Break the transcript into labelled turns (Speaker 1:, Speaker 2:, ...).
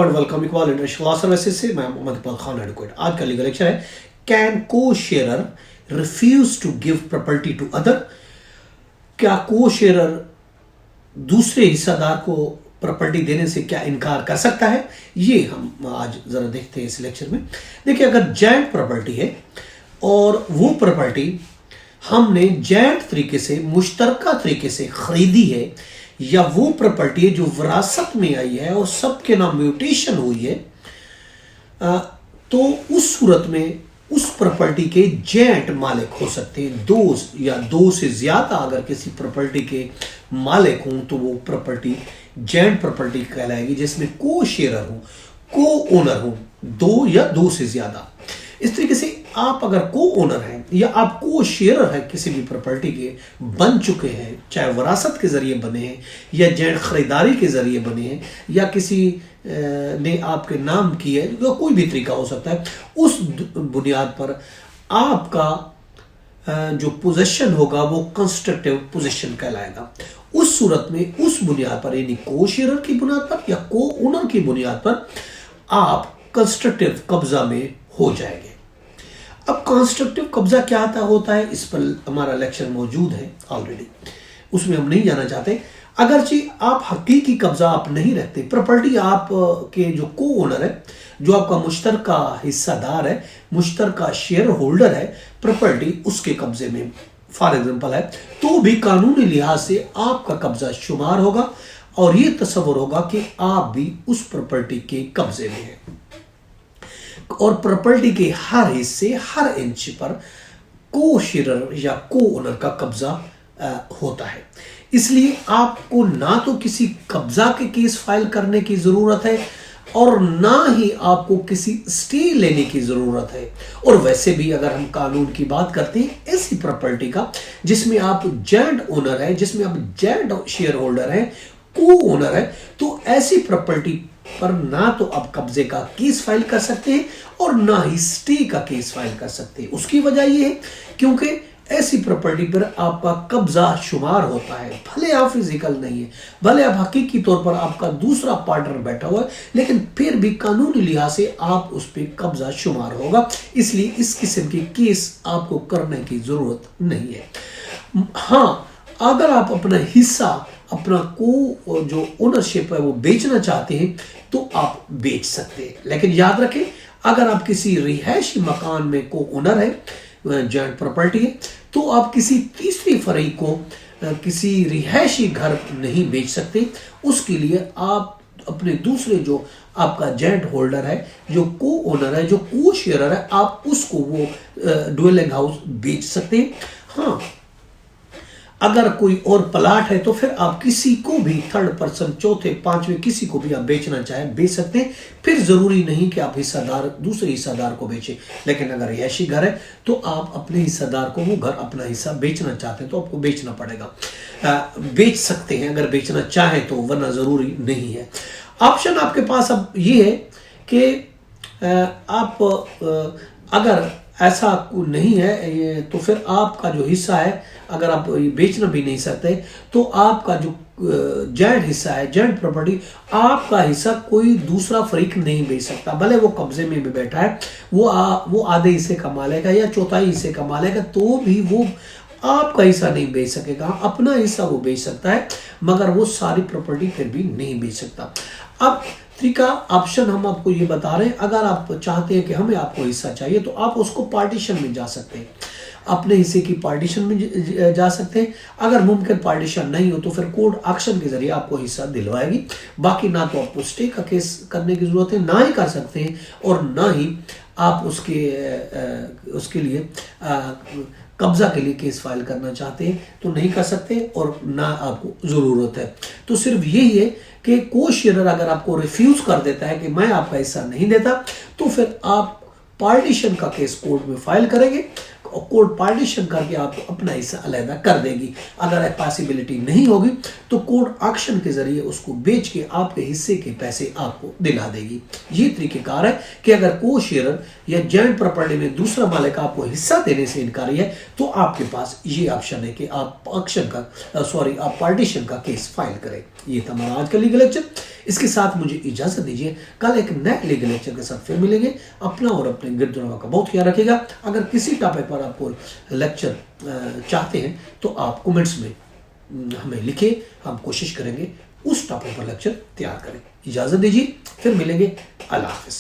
Speaker 1: And welcome Iqbal international law services से। मैं Mohammad Iqbal Khan advocate. आज का लीगल लेक्चर है can co-sharer refuse to give property to other. क्या को शेयरर दूसरे हिस्सेदार को प्रॉपर्टी देने से क्या इनकार कर सकता है, ये हम आज जरा देखते हैं इस लेक्चर में। देखिए, अगर जॉइंट प्रॉपर्टी है और वो प्रॉपर्टी हमने जॉइंट तरीके से मुश्तरका तरीके से खरीदी है, या वो प्रॉपर्टी है जो विरासत में आई है और सबके नाम म्यूटेशन हुई है, तो उस सूरत में उस प्रॉपर्टी के जॉइंट मालिक हो सकते हैं। दो या दो से ज्यादा अगर किसी प्रॉपर्टी के मालिक हों तो वो प्रॉपर्टी जॉइंट प्रॉपर्टी कहलाएगी, जिसमें को शेयरर हो, को ओनर हो, दो या दो से ज्यादा। इस तरीके से आप अगर को ओनर हैं या आप को शेयरर हैं किसी भी प्रॉपर्टी के, बन चुके हैं, चाहे विरासत के जरिए बने हैं या जॉइंट खरीदारी के जरिए बने हैं या किसी ने आपके नाम की है, तो कोई भी तरीका हो सकता है, उस बुनियाद पर आपका जो पोजेशन होगा वो कंस्ट्रक्टिव पोजेशन कहलाएगा। उस सूरत में उस बुनियाद पर, यानी को शेयरर की बुनियाद पर या को ओनर की बुनियाद पर आप कंस्ट्रक्टिव कब्जा में हो जाएंगे। अब कंस्ट्रक्टिव कब्जा क्या होता है, इस पर हमारा लेक्चर मौजूद है ऑलरेडी, उसमें हम नहीं जाना चाहते। अगरचे आप हकीकी कब्जा आप नहीं रखते, प्रॉपर्टी आप के जो को ओनर है, जो आपका मुश्तरका हिस्सादार है, मुश्तरका शेयर होल्डर है, प्रॉपर्टी उसके कब्जे में फॉर एग्जांपल है, तो भी कानूनी लिहाज से आपका कब्जा शुमार होगा और ये तस्वर होगा कि आप भी उस प्रॉपर्टी के कब्जे में हैं और प्रॉपर्टी के हर हिस्से, हर इंच पर को शेयरर या को ओनर का कब्जा होता है। इसलिए आपको ना तो किसी कब्जा के केस फाइल करने की जरूरत है और ना ही आपको किसी स्टे लेने की जरूरत है। और वैसे भी अगर हम कानून की बात करते हैं ऐसी प्रॉपर्टी का जिसमें आप जॉइंट ओनर है, जिसमें आप जॉइंट शेयर होल्डर है, को ओनर है, तो ऐसी प्रॉपर्टी पर ना तो आप कब्जे का केस फाइल कर सकते हैं और ना ही स्टे का केस फाइल कर सकते हैं। उसकी वजह यह है क्योंकि ऐसी प्रॉपर्टी पर आपका कब्जा शुमार होता है, भले आप फिजिकल नहीं है, भले आप हकीकी तौर पर आपका दूसरा पार्टनर बैठा हुआ है, लेकिन फिर भी कानूनी लिहाज से आप उस पर कब्जा शुमार होगा। इसलिए इस किस्म के केस आपको करने की जरूरत नहीं है। हाँ, अगर आप अपना हिस्सा, अपना को जो ओनरशिप है वो बेचना चाहते हैं तो आप बेच सकते हैं, लेकिन याद रखें अगर आप किसी रिहायशी मकान में को ओनर है, जॉइंट प्रॉपर्टी है, तो आप किसी तीसरी फरीक को किसी रिहायशी घर नहीं बेच सकते। उसके लिए आप अपने दूसरे जो आपका जॉइंट होल्डर है, जो को ओनर है, जो को शेयरर है, आप उसको वो ड्वेलिंग हाउस बेच सकते हैं। हाँ, अगर कोई और प्लाट है तो फिर आप किसी को भी थर्ड पर्सन, चौथे, पांचवें किसी को भी आप बेचना चाहे बेच सकते हैं। फिर जरूरी नहीं कि आप हिस्सेदार दूसरे हिस्सेदार को बेचें, लेकिन अगर रिहायशी घर है तो आप अपने हिस्सेदार को वो घर, अपना हिस्सा बेचना चाहते हैं तो आपको बेचना पड़ेगा। बेच सकते हैं अगर बेचना चाहें तो, वरना जरूरी नहीं है। ऑप्शन आपके पास अब ये है कि आप अगर ऐसा नहीं है तो फिर आपका जो हिस्सा है, अगर आप बेचना भी नहीं सकते तो आपका जो जॉइंट हिस्सा है, जॉइंट प्रॉपर्टी, आपका हिस्सा कोई दूसरा फरीक नहीं बेच सकता। भले वो कब्जे में भी बैठा है, वो आधे हिस्से का मालिक है या चौथाई हिस्से का मालिक है, तो भी वो आपका हिस्सा नहीं बेच सकेगा। अपना हिस्सा वो बेच सकता है मगर वो सारी प्रॉपर्टी फिर भी नहीं बेच सकता। अब तरीका, ऑप्शन हम आपको ये बता रहे हैं, अगर आप चाहते हैं कि हमें आपको हिस्सा चाहिए तो आप उसको पार्टीशन में जा सकते हैं, अपने हिस्से की पार्टीशन में जा सकते हैं। अगर मुमकिन पार्टीशन नहीं हो तो फिर कोर्ट ऑक्शन के जरिए आपको हिस्सा दिलवाएगी। बाकी ना तो आपको स्टे का केस करने की जरूरत है, ना ही कर सकते हैं, और ना ही आप उसके लिए कब्जा के लिए केस फाइल करना चाहते हैं तो नहीं कर सकते, और ना आपको जरूरत है। तो सिर्फ यही है कि को शेयरर अगर आपको रिफ्यूज कर देता है कि मैं आपका हिस्सा नहीं देता, तो फिर आप पार्टीशन का केस कोर्ट में फाइल करेंगे और कोर्ट पार्टीशन करके आपको अपना हिस्सा अलहदा कर देगी। अगर पॉसिबिलिटी नहीं होगी तो कोर्ट ऑक्शन के जरिए उसको बेच के आपके हिस्से के पैसे आपको दिला देगी। ये तरीकेकार है कि अगर को शेयरर या जॉइंट प्रॉपर्टी में दूसरा मालिक आपको हिस्सा देने से इनकारी है तो आपके पास ये ऑप्शन है कि आप आप पार्टीशन का केस फाइल करें। ये था हमारा आज का लीगल लेक्चर। इसके साथ मुझे इजाजत दीजिए, कल एक नए लीगल लेक्चर के साथ फिर मिलेंगे। अपना और अपने गिरदुनवा का बहुत ख्याल रखिएगा। अगर किसी टॉपिक पर आपको लेक्चर चाहते हैं तो आप कमेंट्स में हमें लिखिए, हम कोशिश करेंगे उस टॉपिक पर लेक्चर तैयार करें। इजाजत दीजिए, फिर मिलेंगे। अल्लाह हाफिज।